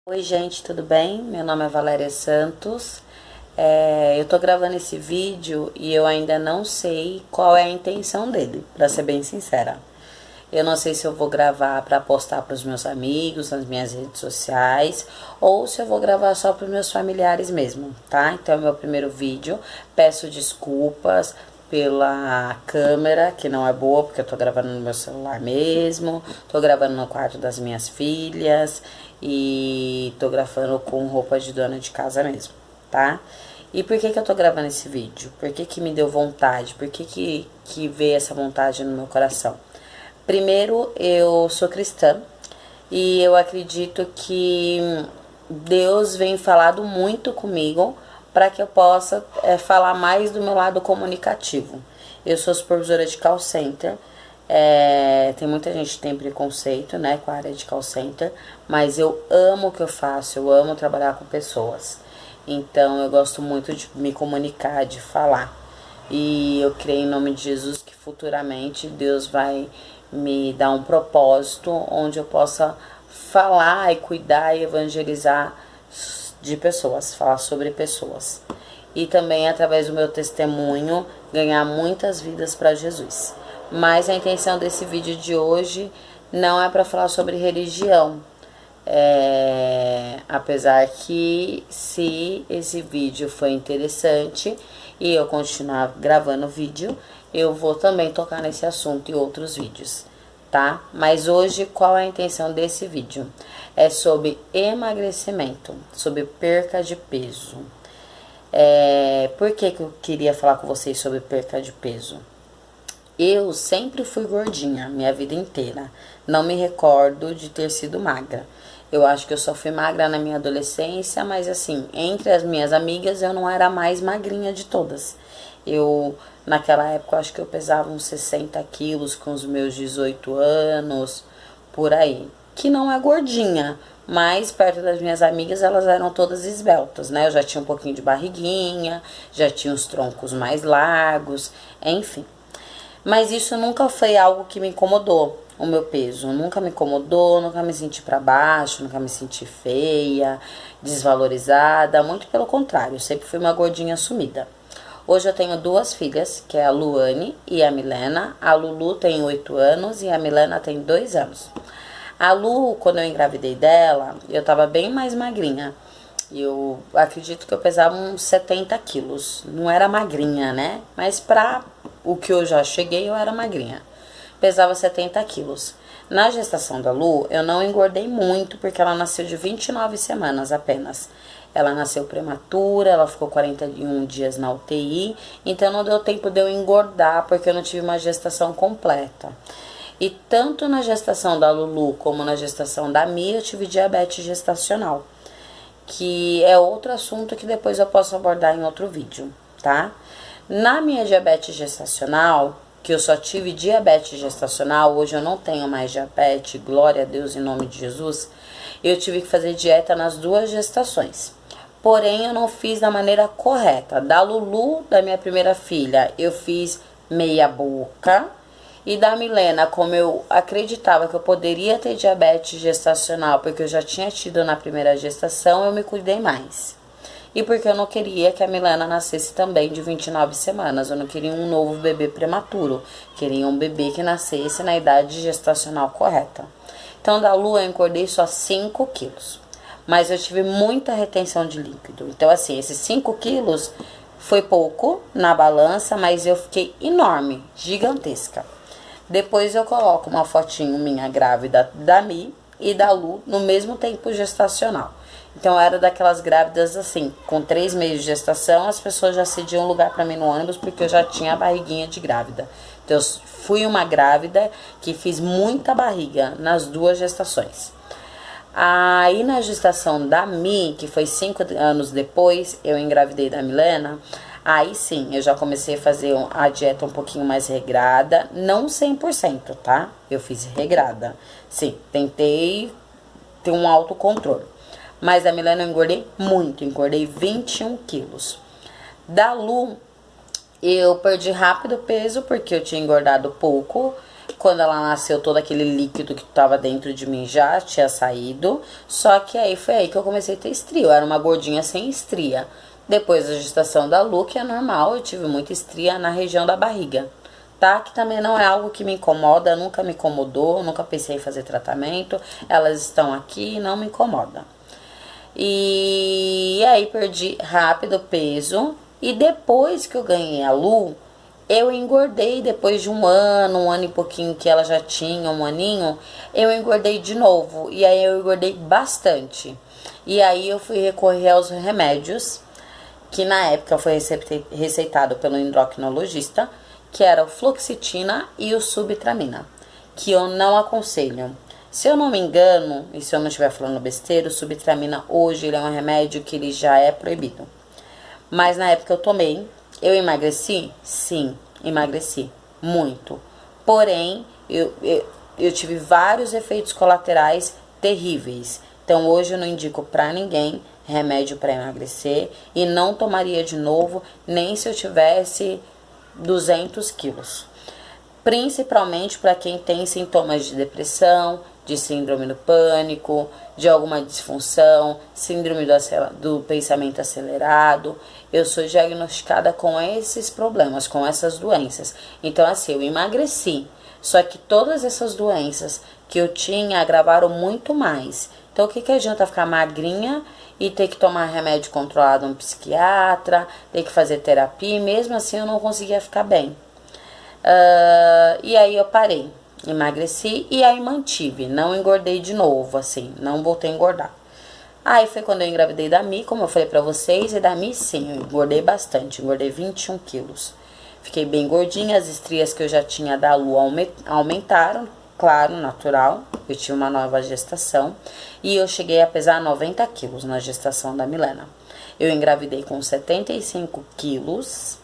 Oi, gente, tudo bem? Meu nome é Valéria Santos. Eu tô gravando esse vídeo e eu ainda não sei qual é a intenção dele, pra ser bem sincera. Eu não sei se eu vou gravar pra postar pros meus amigos nas minhas redes sociais ou se eu vou gravar só pros meus familiares mesmo, tá? Então é o meu primeiro vídeo. Peço desculpas pela câmera, que não é boa, porque eu tô gravando no meu celular mesmo, tô gravando no quarto das minhas filhas e tô gravando com roupa de dona de casa mesmo, tá? E por que eu tô gravando esse vídeo? Por que me deu vontade? Por que veio essa vontade no meu coração? Primeiro, eu sou cristã e eu acredito que Deus vem falado muito comigo para que eu possa falar mais do meu lado comunicativo. Eu sou supervisora de call center. Tem muita gente que tem preconceito, né, com a área de call center, mas eu amo o que eu faço, eu amo trabalhar com pessoas. Então eu gosto muito de me comunicar, de falar. E eu creio em nome de Jesus que futuramente Deus vai me dar um propósito onde eu possa falar e cuidar e evangelizar de pessoas, falar sobre pessoas. E também através do meu testemunho ganhar muitas vidas para Jesus. Mas a intenção desse vídeo de hoje não é para falar sobre religião. Apesar que se esse vídeo foi interessante e eu continuar gravando vídeo, eu vou também tocar nesse assunto em outros vídeos, tá? Mas hoje qual é a intenção desse vídeo? É sobre emagrecimento, sobre perca de peso. Por que eu queria falar com vocês sobre perca de peso? Eu sempre fui gordinha, minha vida inteira. Não me recordo de ter sido magra. Eu acho que eu só fui magra na minha adolescência, mas assim, entre as minhas amigas eu não era a mais magrinha de todas. Naquela época, acho que eu pesava uns 60 quilos com os meus 18 anos, por aí. Que não é gordinha, mas perto das minhas amigas elas eram todas esbeltas, né? Eu já tinha um pouquinho de barriguinha, já tinha os troncos mais largos, enfim. Mas isso nunca foi algo que me incomodou, o meu peso. Nunca me incomodou, nunca me senti pra baixo, nunca me senti feia, desvalorizada. Muito pelo contrário, eu sempre fui uma gordinha assumida. Hoje eu tenho duas filhas, que é a Luane e a Milena. A Lulu tem 8 anos e a Milena tem 2 anos. A Lu, quando eu engravidei dela, eu tava bem mais magrinha. Eu acredito que eu pesava uns 70 quilos. Não era magrinha, né? Mas pra o que eu já cheguei, eu era magrinha. Pesava 70 quilos. Na gestação da Lu, eu não engordei muito, porque ela nasceu de 29 semanas apenas. Ela nasceu prematura, ela ficou 41 dias na UTI, então não deu tempo de eu engordar, porque eu não tive uma gestação completa. E tanto na gestação da Lulu como na gestação da Mia, eu tive diabetes gestacional, que é outro assunto que depois eu posso abordar em outro vídeo, tá? Na minha diabetes gestacional, que eu só tive diabetes gestacional, hoje eu não tenho mais diabetes, glória a Deus em nome de Jesus, eu tive que fazer dieta nas 2 gestações. Porém, eu não fiz da maneira correta. Da Lulu, da minha primeira filha, eu fiz meia boca. E da Milena, como eu acreditava que eu poderia ter diabetes gestacional, porque eu já tinha tido na primeira gestação, eu me cuidei mais. E porque eu não queria que a Milena nascesse também de 29 semanas. Eu não queria um novo bebê prematuro. Queria um bebê que nascesse na idade gestacional correta. Então, da Lu, eu engordei só 5 quilos. Mas eu tive muita retenção de líquido. Então, assim, esses 5 quilos foi pouco na balança, mas eu fiquei enorme, gigantesca. Depois eu coloco uma fotinho minha grávida da Mi e da Lu no mesmo tempo gestacional. Então eu era daquelas grávidas assim, com 3 meses de gestação, as pessoas já cediam lugar para mim no ônibus porque eu já tinha a barriguinha de grávida. Então eu fui uma grávida que fiz muita barriga nas 2 gestações. Aí na gestação da Mi, que foi 5 anos depois, eu engravidei da Milena. Aí sim, eu já comecei a fazer a dieta um pouquinho mais regrada, não 100%, tá? Eu fiz regrada. Sim, tentei ter um autocontrole. Mas da Milena eu engordei muito, engordei 21 quilos. Da Lu, eu perdi rápido peso, porque eu tinha engordado pouco. Quando ela nasceu, todo aquele líquido que tava dentro de mim já tinha saído. Só que aí foi aí que eu comecei a ter estria. Eu era uma gordinha sem estria. Depois da gestação da Lu, que é normal, eu tive muita estria na região da barriga. Tá? Que também não é algo que me incomoda, nunca me incomodou, nunca pensei em fazer tratamento. Elas estão aqui e não me incomodam. E aí perdi rápido peso. E depois que eu ganhei a Lu, eu engordei depois de um ano e pouquinho que ela já tinha, um aninho, eu engordei de novo. E aí eu engordei bastante. E aí eu fui recorrer aos remédios, que na época foi receitado pelo endocrinologista, que era o fluoxetina e o subtramina, que eu não aconselho. Se eu não me engano, e se eu não estiver falando besteira, o subtramina hoje ele é um remédio que ele já é proibido. Mas na época eu tomei. Eu emagreci? Sim, emagreci. Muito. Porém, eu tive vários efeitos colaterais terríveis. Então, hoje eu não indico pra ninguém remédio para emagrecer. E não tomaria de novo, nem se eu tivesse 200 quilos. Principalmente para quem tem sintomas de depressão, de síndrome do pânico, de alguma disfunção, síndrome do pensamento acelerado. Eu sou diagnosticada com esses problemas, com essas doenças. Então, assim, eu emagreci. Só que todas essas doenças que eu tinha agravaram muito mais. Então, o que adianta ficar magrinha e ter que tomar remédio controlado no psiquiatra, ter que fazer terapia, e mesmo assim eu não conseguia ficar bem. E aí eu parei, emagreci e aí mantive, não engordei de novo, assim, não voltei a engordar. Aí foi quando eu engravidei da Mi, como eu falei pra vocês, e da Mi sim, eu engordei bastante, engordei 21 quilos. Fiquei bem gordinha, as estrias que eu já tinha da Lu aumentaram, claro, natural, eu tive uma nova gestação. E eu cheguei a pesar 90 quilos na gestação da Milena. Eu engravidei com 75 quilos.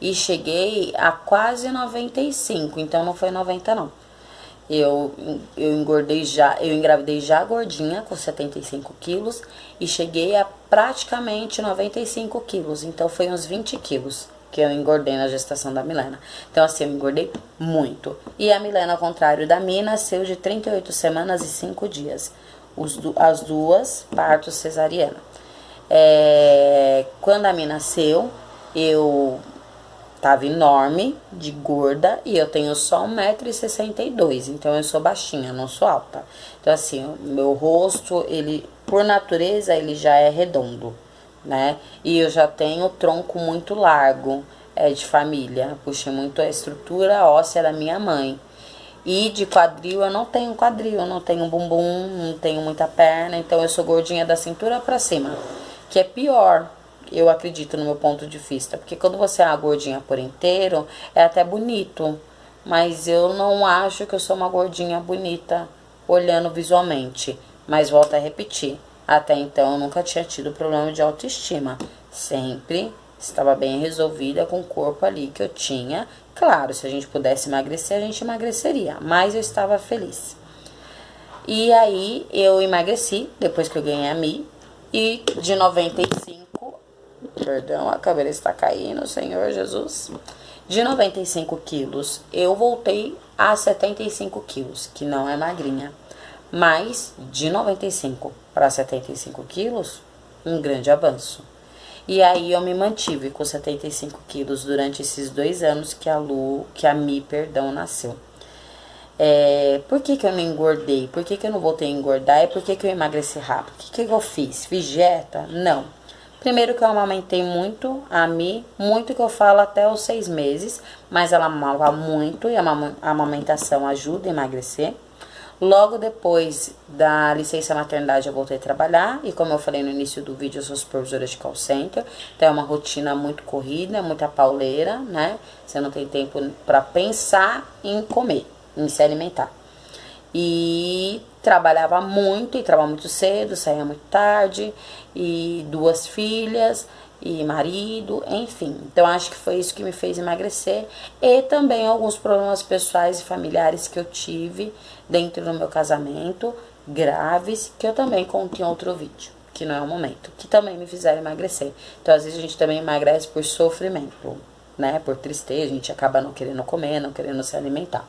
E cheguei a quase 95, então não foi 90 não. Eu engravidei já gordinha, com 75 quilos, e cheguei a praticamente 95 quilos, então foi uns 20 quilos que eu engordei na gestação da Milena. Então, assim, eu engordei muito. E a Milena, ao contrário da Mi, nasceu de 38 semanas e 5 dias. As duas, parto cesariana. Quando a Mi nasceu, eu tava enorme, de gorda, e eu tenho só 1,62 m, então eu sou baixinha, não sou alta. Então, assim, o meu rosto, ele, por natureza, ele já é redondo, né? E eu já tenho o tronco muito largo, de família. Puxei muito a estrutura óssea da minha mãe. E de quadril, eu não tenho quadril, eu não tenho bumbum, não tenho muita perna, então eu sou gordinha da cintura pra cima, que é pior, eu acredito, no meu ponto de vista, porque quando você é uma gordinha por inteiro, é até bonito, mas eu não acho que eu sou uma gordinha bonita olhando visualmente. Mas volto a repetir, até então eu nunca tinha tido problema de autoestima, sempre estava bem resolvida com o corpo ali que eu tinha. Claro, se a gente pudesse emagrecer, a gente emagreceria, mas eu estava feliz. E aí eu emagreci depois que eu ganhei a Mi, e de 95, perdão, a cabeça está caindo, Senhor Jesus. De 95 quilos, eu voltei a 75 quilos, que não é magrinha. Mas de 95 para 75 quilos, um grande avanço. E aí eu me mantive com 75 quilos durante esses 2 anos que a Mi, nasceu. Por que eu não engordei? Por que eu não voltei a engordar? E por que eu emagreci rápido? O que eu fiz? Fiz dieta? Não. Primeiro que eu amamentei muito a Mi, muito que eu falo até os 6 meses, mas ela amava muito e a amamentação ajuda a emagrecer. Logo depois da licença maternidade eu voltei a trabalhar e, como eu falei no início do vídeo, eu sou supervisora de call center, então é uma rotina muito corrida, muita pauleira, né? Você não tem tempo para pensar em comer, em se alimentar. E trabalhava muito, e trabalhava muito cedo, saía muito tarde, e 2 filhas, e marido, enfim. Então, acho que foi isso que me fez emagrecer. E também alguns problemas pessoais e familiares que eu tive dentro do meu casamento, graves, que eu também conto em outro vídeo, que não é o momento, que também me fizeram emagrecer. Então, às vezes a gente também emagrece por sofrimento, né? Por tristeza, a gente acaba não querendo comer, não querendo se alimentar.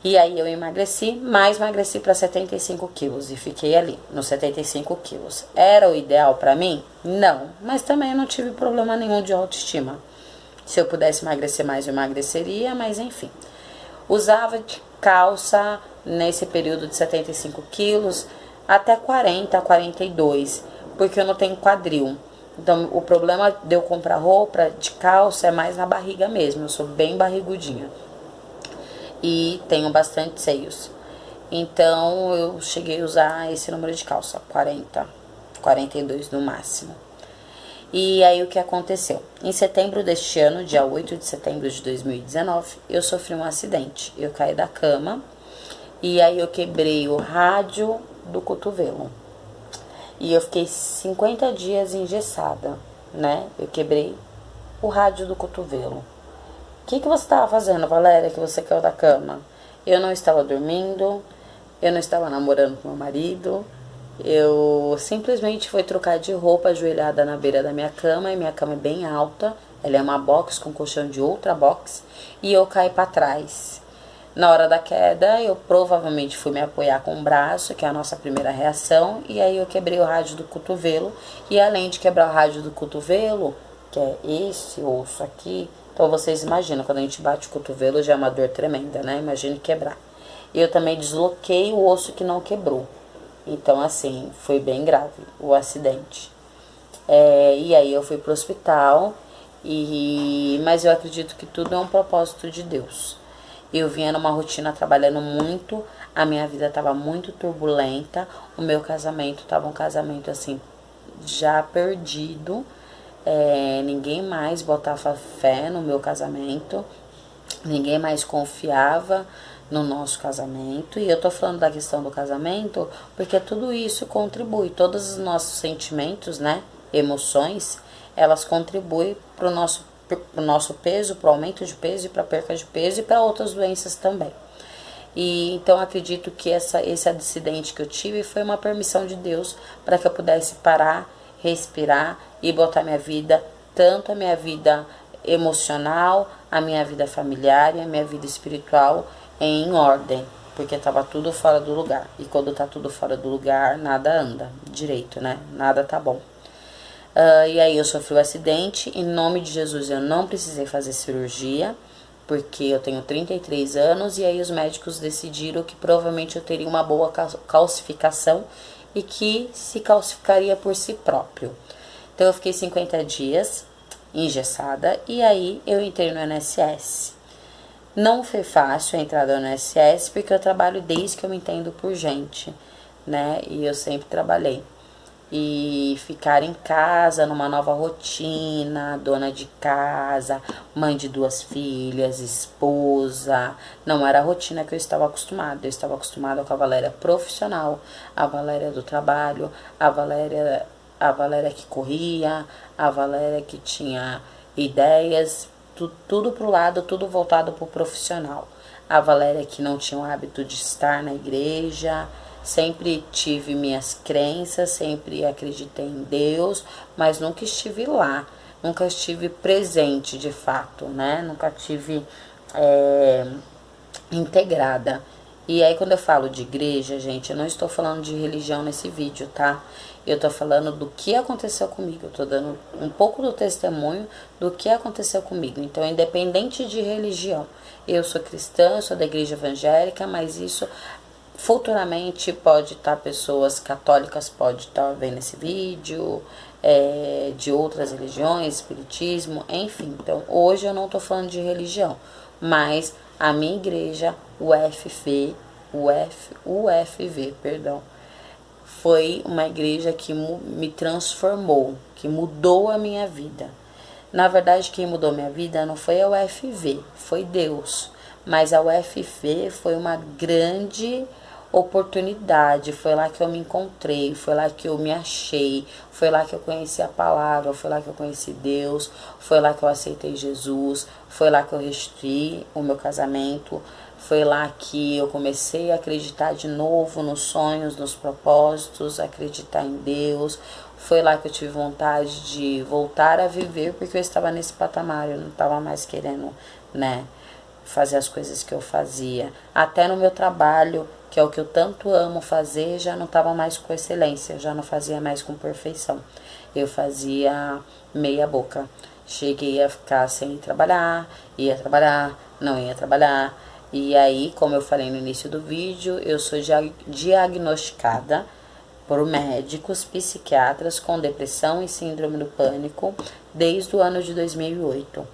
E aí eu emagreci, mas emagreci para 75 quilos e fiquei ali, nos 75 quilos. Era o ideal para mim? Não, mas também eu não tive problema nenhum de autoestima. Se eu pudesse emagrecer mais, eu emagreceria, mas enfim. Usava de calça nesse período de 75 quilos até 40, 42, porque eu não tenho quadril. Então, o problema de eu comprar roupa de calça é mais na barriga mesmo, eu sou bem barrigudinha. E tenho bastante seios. Então eu cheguei a usar esse número de calça, 40, 42 no máximo. E aí o que aconteceu? Em setembro deste ano, dia 8 de setembro de 2019, eu sofri um acidente. Eu caí da cama e aí eu quebrei o rádio do cotovelo. E eu fiquei 50 dias engessada, né? Eu quebrei o rádio do cotovelo. O que você estava fazendo, Valéria, que você caiu da cama? Eu não estava dormindo, eu não estava namorando com meu marido, eu simplesmente fui trocar de roupa ajoelhada na beira da minha cama, e minha cama é bem alta, ela é uma box com colchão de outra box, e eu caí para trás. Na hora da queda, eu provavelmente fui me apoiar com o braço, que é a nossa primeira reação, e aí eu quebrei o rádio do cotovelo, e além de quebrar o rádio do cotovelo, que é esse osso aqui, então vocês imaginam, quando a gente bate o cotovelo já é uma dor tremenda, né? Imagine quebrar. E eu também desloquei o osso que não quebrou. Então, assim, foi bem grave o acidente. E aí eu fui pro hospital, mas eu acredito que tudo é um propósito de Deus. Eu vinha numa rotina trabalhando muito, a minha vida estava muito turbulenta, o meu casamento estava um casamento assim, já perdido. Ninguém mais botava fé no meu casamento, ninguém mais confiava no nosso casamento. E eu tô falando da questão do casamento porque tudo isso contribui, todos os nossos sentimentos, né, emoções, elas contribuem pro nosso peso, pro aumento de peso e pra perca de peso e para outras doenças também. E então acredito que esse acidente que eu tive foi uma permissão de Deus para que eu pudesse parar, respirar e botar minha vida, tanto a minha vida emocional, a minha vida familiar e a minha vida espiritual em ordem, porque estava tudo fora do lugar. E quando tá tudo fora do lugar, nada anda direito, né? Nada tá bom. E aí eu sofri um acidente, em nome de Jesus eu não precisei fazer cirurgia, porque eu tenho 33 anos e aí os médicos decidiram que provavelmente eu teria uma boa calcificação e que se calcificaria por si próprio. Então eu fiquei 50 dias engessada e aí eu entrei no INSS. Não foi fácil a entrada no INSS porque eu trabalho desde que eu me entendo por gente, né? E eu sempre trabalhei. E ficar em casa, numa nova rotina, dona de casa, mãe de 2 filhas, esposa, não era a rotina que eu estava acostumada. Eu estava acostumada com a Valéria profissional, a Valéria do trabalho, a Valéria que corria, a Valéria que tinha ideias, tudo pro lado, tudo voltado pro profissional. A Valéria que não tinha o hábito de estar na igreja. Sempre tive minhas crenças, sempre acreditei em Deus, mas nunca estive lá, nunca estive presente de fato, né? Nunca estive integrada. E aí quando eu falo de igreja, gente, eu não estou falando de religião nesse vídeo, tá? Eu tô falando do que aconteceu comigo, eu tô dando um pouco do testemunho do que aconteceu comigo. Então, independente de religião, eu sou cristã, eu sou da igreja evangélica, mas isso futuramente pode estar pessoas católicas, pode estar vendo esse vídeo, de outras religiões, espiritismo, enfim. Então, hoje eu não estou falando de religião, mas a minha igreja, UFV, perdão, foi uma igreja que me transformou, que mudou a minha vida. Na verdade, quem mudou minha vida não foi a UFV, foi Deus. Mas a UFV foi uma grande oportunidade, foi lá que eu me encontrei, foi lá que eu me achei, foi lá que eu conheci a palavra, foi lá que eu conheci Deus, foi lá que eu aceitei Jesus, foi lá que eu restituí o meu casamento, Foi lá que eu comecei a acreditar de novo nos sonhos, nos propósitos, acreditar em Deus. Foi lá que eu tive vontade de voltar a viver, porque eu estava nesse patamar, eu não estava mais querendo, né, fazer as coisas que eu fazia. Até no meu trabalho, que é o que eu tanto amo fazer, já não estava mais com excelência, já não fazia mais com perfeição. Eu fazia meia boca. Cheguei a ficar sem trabalhar, ia trabalhar, não ia trabalhar. E aí, como eu falei no início do vídeo, eu sou diagnosticada por médicos psiquiatras com depressão e síndrome do pânico desde o ano de 2008.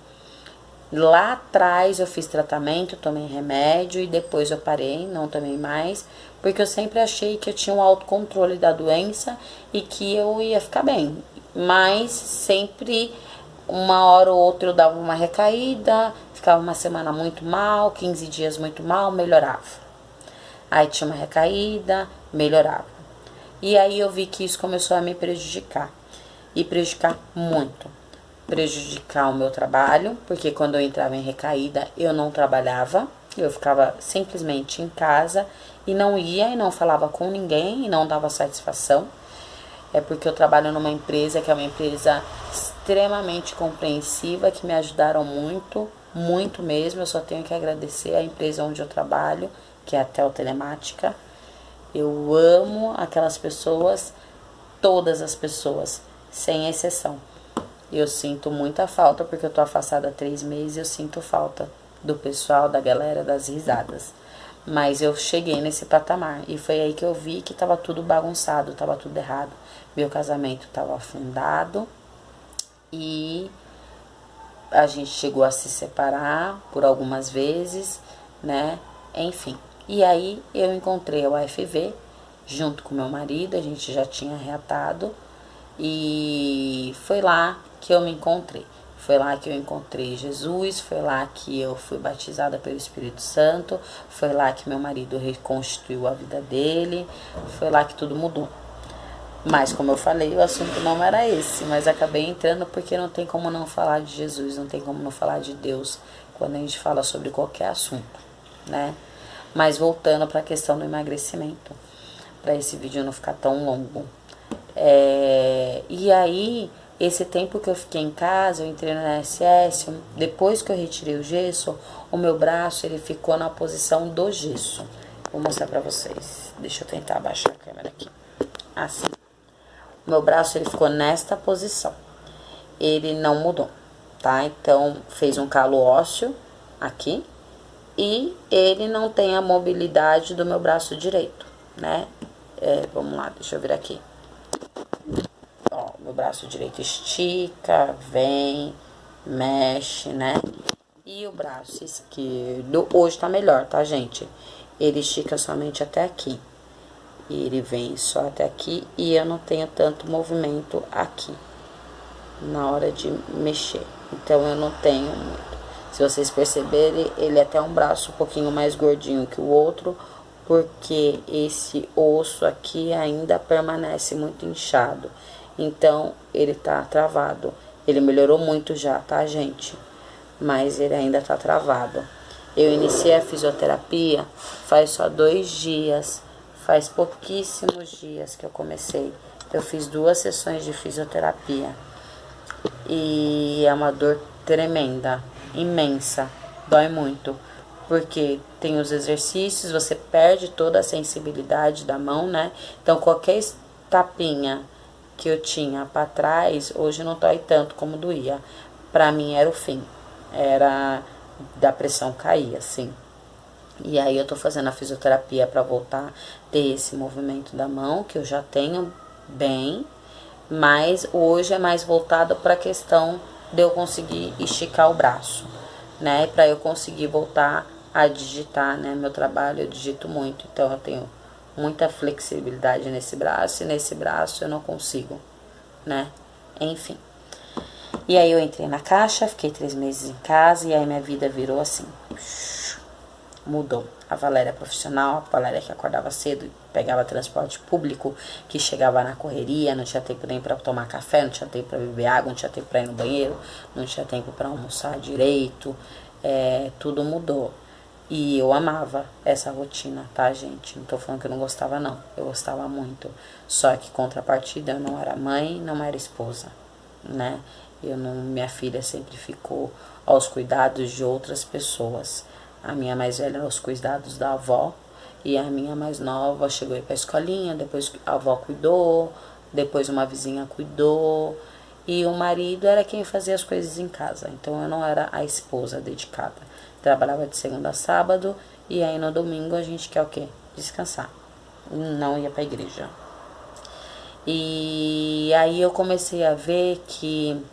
Lá atrás eu fiz tratamento, tomei remédio e depois eu parei, não tomei mais, porque eu sempre achei que eu tinha um autocontrole da doença e que eu ia ficar bem. Mas sempre, uma hora ou outra eu dava uma recaída, ficava uma semana muito mal, 15 dias muito mal, melhorava. Aí tinha uma recaída, melhorava. E aí eu vi que isso começou a me prejudicar. E prejudicar muito. Prejudicar o meu trabalho, porque quando eu entrava em recaída eu não trabalhava. Eu ficava simplesmente em casa e não ia e não falava com ninguém e não dava satisfação. É porque eu trabalho numa empresa que é uma empresa extremamente compreensiva, que me ajudaram muito, muito mesmo. Eu só tenho que agradecer a empresa onde eu trabalho, que é a Teltelemática. Eu amo aquelas pessoas, todas as pessoas, sem exceção. Eu sinto muita falta, porque eu tô afastada há 3 meses, eu sinto falta do pessoal, da galera, das risadas. Mas eu cheguei nesse patamar e foi aí que eu vi que tava tudo bagunçado, tava tudo errado. Meu casamento tava afundado e a gente chegou a se separar por algumas vezes, né? Enfim. E aí eu encontrei a UFV junto com meu marido, a gente já tinha reatado e foi lá que eu me encontrei. Foi lá que eu encontrei Jesus, foi lá que eu fui batizada pelo Espírito Santo, foi lá que meu marido reconstruiu a vida dele, foi lá que tudo mudou. Mas, como eu falei, o assunto não era esse, mas acabei entrando porque não tem como não falar de Jesus, não tem como não falar de Deus quando a gente fala sobre qualquer assunto, né? Mas voltando para a questão do emagrecimento, para esse vídeo não ficar tão longo. E aí, esse tempo que eu fiquei em casa, eu entrei no INSS, depois que eu retirei o gesso, o meu braço ele ficou na posição do gesso. Vou mostrar pra vocês. Deixa eu tentar abaixar a câmera aqui. Assim. O meu braço ele ficou nesta posição. Ele não mudou, tá? Então, fez um calo ósseo aqui. E ele não tem a mobilidade do meu braço direito, né? Vamos lá, deixa eu vir aqui. Ó, meu braço direito estica, vem, mexe, né? E o braço esquerdo, hoje tá melhor, tá, gente? Ele estica somente até aqui. E ele vem só até aqui e eu não tenho tanto movimento aqui na hora de mexer. Então, eu não tenho muito. Se vocês perceberem, ele é até um braço um pouquinho mais gordinho que o outro, porque esse osso aqui ainda permanece muito inchado. Então, ele tá travado. Ele melhorou muito já, tá, gente? Mas ele ainda tá travado. Eu iniciei a fisioterapia faz só 2 dias. Faz pouquíssimos dias que eu comecei. Eu fiz 2 sessões de fisioterapia. E é uma dor tremenda, imensa. Dói muito. Porque tem os exercícios, você perde toda a sensibilidade da mão, né? Então, qualquer tapinha que eu tinha pra trás, hoje não dói tanto como doía. Pra mim era o fim. Era da pressão cair, assim. E aí eu tô fazendo a fisioterapia pra voltar a ter esse movimento da mão, que eu já tenho bem. Mas hoje é mais voltado pra questão de eu conseguir esticar o braço, né? Pra eu conseguir voltar a digitar, né? Meu trabalho eu digito muito, então eu tenho muita flexibilidade nesse braço, e nesse braço eu não consigo, né? Enfim. E aí eu entrei na caixa, fiquei 3 meses em casa, e aí minha vida virou assim, mudou. A Valéria profissional, a Valéria que acordava cedo, pegava transporte público, que chegava na correria, não tinha tempo nem pra tomar café, não tinha tempo pra beber água, não tinha tempo pra ir no banheiro, não tinha tempo pra almoçar direito, tudo mudou. E eu amava essa rotina, tá, gente? Não tô falando que eu não gostava, não. Eu gostava muito. Só que, contrapartida, eu não era mãe, não era esposa, né? Eu não, minha filha sempre ficou aos cuidados de outras pessoas. A minha mais velha aos cuidados da avó. E a minha mais nova chegou a ir pra escolinha, depois a avó cuidou, depois uma vizinha cuidou. E o marido era quem fazia as coisas em casa. Então eu não era a esposa dedicada. Trabalhava de segunda a sábado e aí no domingo a gente quer o quê? Descansar. Não ia pra igreja. E aí eu comecei a ver que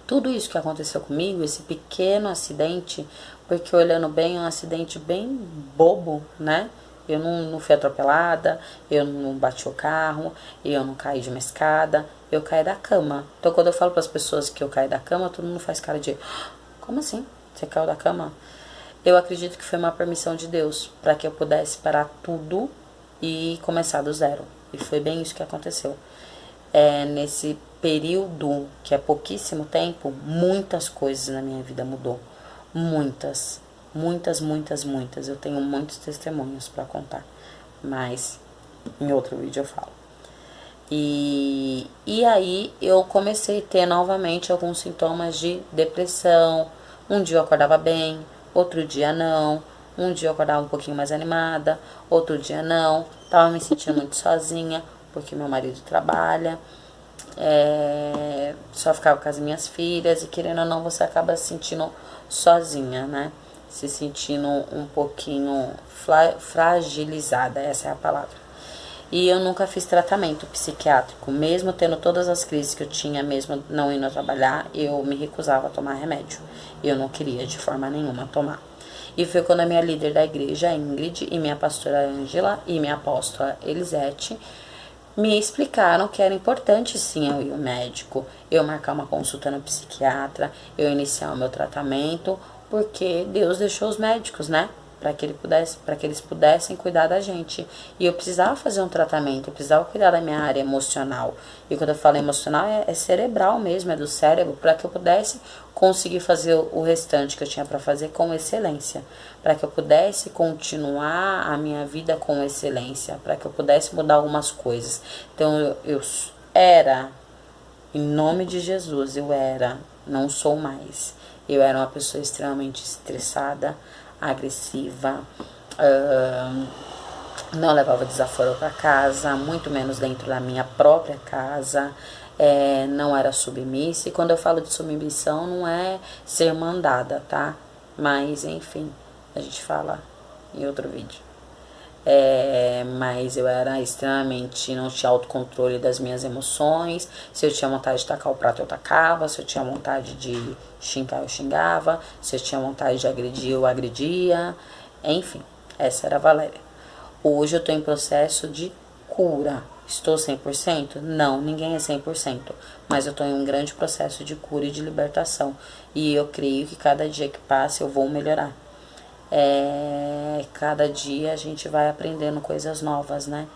tudo isso que aconteceu comigo, esse pequeno acidente, porque olhando bem, é um acidente bem bobo, né? Eu não fui atropelada, eu não bati o carro, eu não caí de uma escada, eu caí da cama. Então quando eu falo para as pessoas que eu caí da cama, todo mundo faz cara de: como assim? Você caiu da cama? Eu acredito que foi uma permissão de Deus para que eu pudesse parar tudo e começar do zero. E foi bem isso que aconteceu. Nesse período, que é pouquíssimo tempo, muitas coisas na minha vida mudou. Muitas, muitas, muitas, muitas. Eu tenho muitos testemunhos para contar, mas em outro vídeo eu falo. E aí eu comecei a ter novamente alguns sintomas de depressão. Um dia eu acordava bem, outro dia não. Um dia eu acordava um pouquinho mais animada, outro dia não. Tava me sentindo muito sozinha, porque meu marido trabalha. Só ficava com as minhas filhas. E querendo ou não, você acaba se sentindo sozinha, né? Se sentindo um pouquinho fragilizada, essa é a palavra. E eu nunca fiz tratamento psiquiátrico, mesmo tendo todas as crises que eu tinha, mesmo não indo trabalhar, eu me recusava a tomar remédio. Eu não queria de forma nenhuma tomar. E foi quando a minha líder da igreja, Ingrid, e minha pastora Ângela e minha apóstola Elisete me explicaram que era importante sim eu ir ao médico, eu marcar uma consulta no psiquiatra, eu iniciar o meu tratamento, porque Deus deixou os médicos, né? Para que eles pudessem cuidar da gente. E eu precisava fazer um tratamento, eu precisava cuidar da minha área emocional. E quando eu falo emocional, é cerebral mesmo, é do cérebro, para que eu pudesse conseguir fazer o restante que eu tinha para fazer com excelência, para que eu pudesse continuar a minha vida com excelência, para que eu pudesse mudar algumas coisas. Então eu era, em nome de Jesus, não sou mais. Eu era uma pessoa extremamente estressada, agressiva, não levava desaforo para casa, muito menos dentro da minha própria casa, não era submissa. E quando eu falo de submissão, não é ser mandada, tá? Mas, enfim, a gente fala em outro vídeo. Mas eu era extremamente, não tinha autocontrole das minhas emoções. Se eu tinha vontade de tacar o prato, eu tacava. Se eu tinha vontade de xingar, eu xingava. Se eu tinha vontade de agredir, eu agredia. Enfim, essa era a Valéria. Hoje eu tô em processo de cura. Estou 100%? Não, ninguém é 100%. Mas eu tô em um grande processo de cura e de libertação. E eu creio que cada dia que passa eu vou melhorar. Cada dia a gente vai aprendendo coisas novas, né?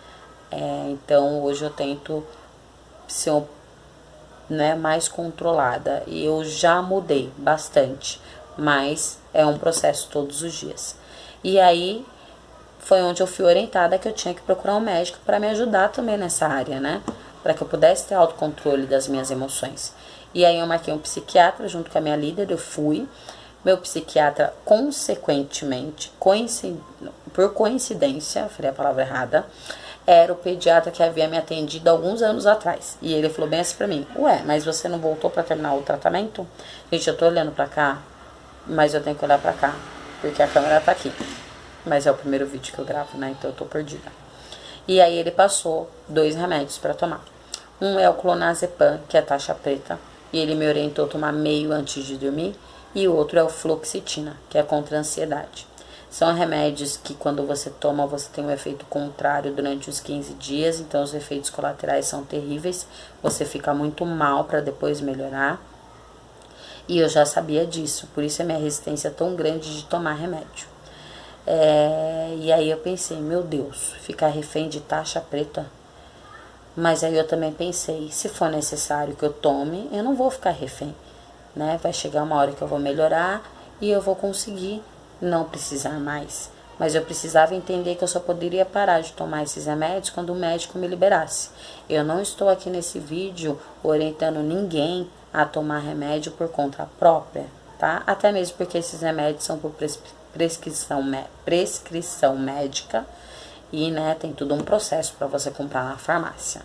Então hoje eu tento ser, né, mais controlada. E eu já mudei bastante, mas é um processo todos os dias. E aí foi onde eu fui orientada que eu tinha que procurar um médico para me ajudar também nessa área, né? Para que eu pudesse ter autocontrole das minhas emoções. E aí eu marquei um psiquiatra junto com a minha líder, eu fui. Meu psiquiatra, consequentemente, por coincidência, falei a palavra errada, era o pediatra que havia me atendido alguns anos atrás. E ele falou bem assim pra mim: ué, mas você não voltou pra terminar o tratamento? Gente, eu tô olhando pra cá, mas eu tenho que olhar pra cá, porque a câmera tá aqui. Mas é o primeiro vídeo que eu gravo, né? Então eu tô perdida. E aí ele passou 2 remédios pra tomar. Um é o clonazepam, que é taxa preta, e ele me orientou a tomar meio antes de dormir. E o outro é o fluoxetina, que é contra a ansiedade. São remédios que quando você toma, você tem um efeito contrário durante os 15 dias. Então os efeitos colaterais são terríveis. Você fica muito mal para depois melhorar. E eu já sabia disso, por isso a minha resistência é tão grande de tomar remédio. E aí eu pensei, meu Deus, ficar refém de taxa preta. Mas aí eu também pensei, se for necessário que eu tome, eu não vou ficar refém, né? Vai chegar uma hora que eu vou melhorar e eu vou conseguir não precisar mais. Mas eu precisava entender que eu só poderia parar de tomar esses remédios quando o médico me liberasse. Eu não estou aqui nesse vídeo orientando ninguém a tomar remédio por conta própria, tá? Até mesmo porque esses remédios são por prescrição médica e, né, tem tudo um processo para você comprar na farmácia.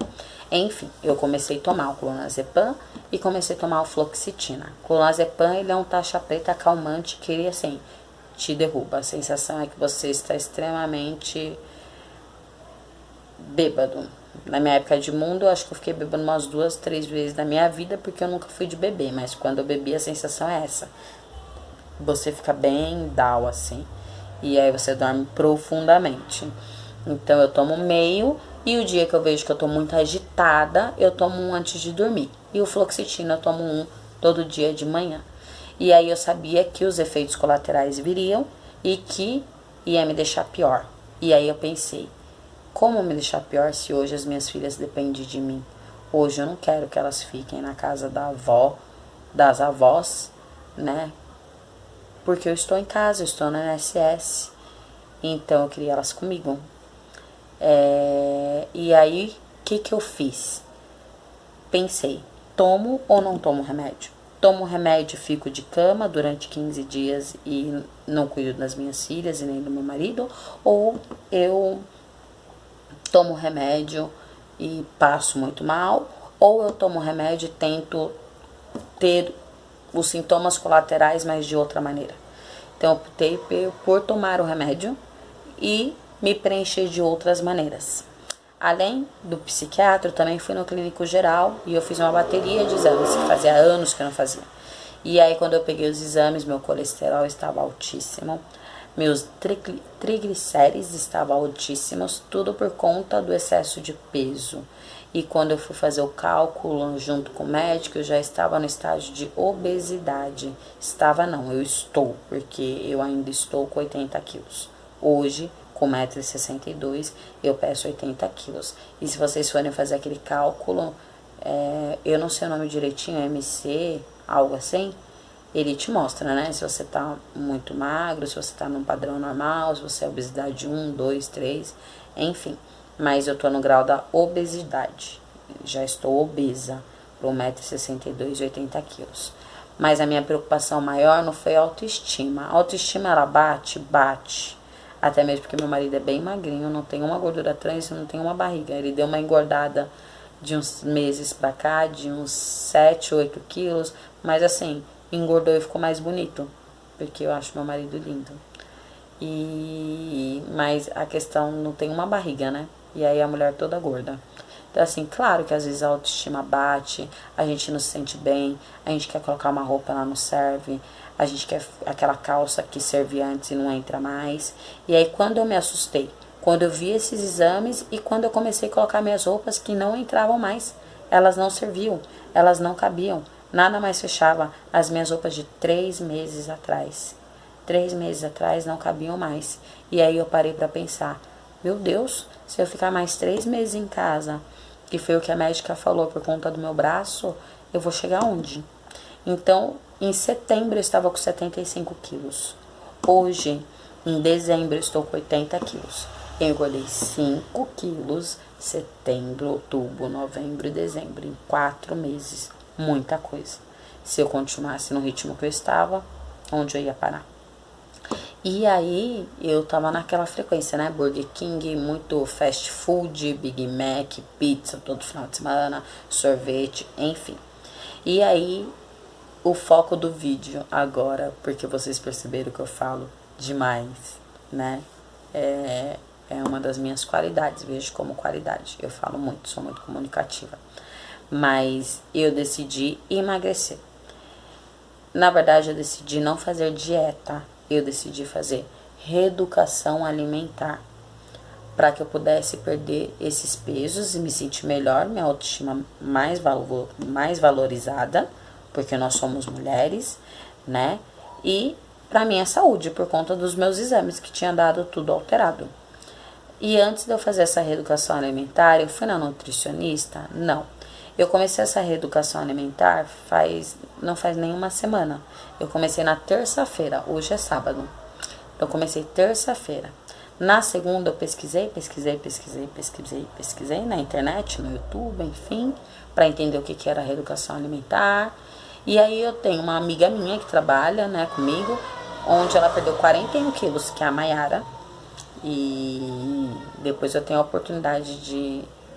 Enfim, eu comecei a tomar o clonazepam e comecei a tomar o fluoxetina. O clonazepam, ele é um taxa preta calmante que ele, assim, te derruba. A sensação é que você está extremamente bêbado. Na minha época de mundo, eu acho que eu fiquei bêbado umas 2, 3 vezes na minha vida, porque eu nunca fui de beber, mas quando eu bebi a sensação é essa. Você fica bem down, assim, e aí você dorme profundamente. Então eu tomo meio, e o dia que eu vejo que eu tô muito agitada, eu tomo um antes de dormir. E o fluoxetina eu tomo um todo dia de manhã. E aí eu sabia que os efeitos colaterais viriam e que ia me deixar pior. E aí eu pensei, como me deixar pior se hoje as minhas filhas dependem de mim? Hoje eu não quero que elas fiquem na casa da avó, das avós, né? Porque eu estou em casa, eu estou na INSS. Então eu queria elas comigo. E aí, o que eu fiz? Pensei, tomo ou não tomo remédio? Tomo remédio, fico de cama durante 15 dias e não cuido das minhas filhas e nem do meu marido? Ou eu tomo remédio e passo muito mal? Ou eu tomo remédio e tento ter os sintomas colaterais, mas de outra maneira? Então, eu optei por tomar o remédio e me preencher de outras maneiras. Além do psiquiatra, eu também fui no clínico geral e eu fiz uma bateria de exames que fazia anos que eu não fazia. E aí, quando eu peguei os exames, meu colesterol estava altíssimo, meus triglicérides estavam altíssimos, tudo por conta do excesso de peso. E quando eu fui fazer o cálculo junto com o médico, eu já estava no estágio de obesidade. Estava não, eu estou, porque eu ainda estou com 80 quilos. Hoje, com 1,62 m, eu peço 80 quilos. E se vocês forem fazer aquele cálculo, eu não sei o nome direitinho, MC, algo assim, ele te mostra, né? Se você tá muito magro, se você tá num padrão normal, se você é obesidade 1, 2, 3, enfim. Mas eu tô no grau da obesidade. Já estou obesa, por 1,62 m e 80 quilos. Mas a minha preocupação maior não foi a autoestima. A autoestima, ela bate. Até mesmo porque meu marido é bem magrinho, não tem uma gordura trans, não tem uma barriga. Ele deu uma engordada de uns meses pra cá, de uns 7, 8 quilos. Mas assim, engordou e ficou mais bonito. Porque eu acho meu marido lindo. Mas a questão, não tem uma barriga, né? E aí a mulher toda gorda. Então assim, claro que às vezes a autoestima bate, a gente não se sente bem, a gente quer colocar uma roupa, ela não serve, a gente quer aquela calça que servia antes e não entra mais. E aí quando eu me assustei, quando eu vi esses exames e quando eu comecei a colocar minhas roupas que não entravam mais, elas não serviam, elas não cabiam, nada mais fechava. As minhas roupas de 3 meses atrás. 3 meses atrás não cabiam mais. E aí eu parei pra pensar, meu Deus, se eu ficar mais 3 meses em casa, que foi o que a médica falou por conta do meu braço, eu vou chegar onde? Então, em setembro eu estava com 75 quilos. Hoje, em dezembro, eu estou com 80 quilos. Eu engordei 5 quilos, setembro, outubro, novembro e dezembro. Em 4 meses. Muita coisa. Se eu continuasse no ritmo que eu estava, onde eu ia parar? E aí, eu tava naquela frequência, né? Burger King, muito fast food, Big Mac, pizza todo final de semana, sorvete, enfim. E aí, o foco do vídeo agora, porque vocês perceberam que eu falo demais, né? É uma das minhas qualidades, vejo como qualidade. Eu falo muito, sou muito comunicativa. Mas eu decidi emagrecer. Na verdade, eu decidi não fazer dieta. Eu decidi fazer reeducação alimentar para que eu pudesse perder esses pesos e me sentir melhor, minha autoestima mais valorizada, porque nós somos mulheres, né? E para minha saúde, por conta dos meus exames que tinha dado tudo alterado. E antes de eu fazer essa reeducação alimentar, eu fui na nutricionista? Não. Eu comecei essa reeducação alimentar não faz nem uma semana. Eu comecei na terça-feira, hoje é sábado. Então, eu comecei terça-feira. Na segunda, eu pesquisei na internet, no YouTube, enfim, para entender o que era reeducação alimentar. E aí, eu tenho uma amiga minha que trabalha, né, comigo, onde ela perdeu 41 quilos, que é a Mayara. E depois eu tenho a oportunidade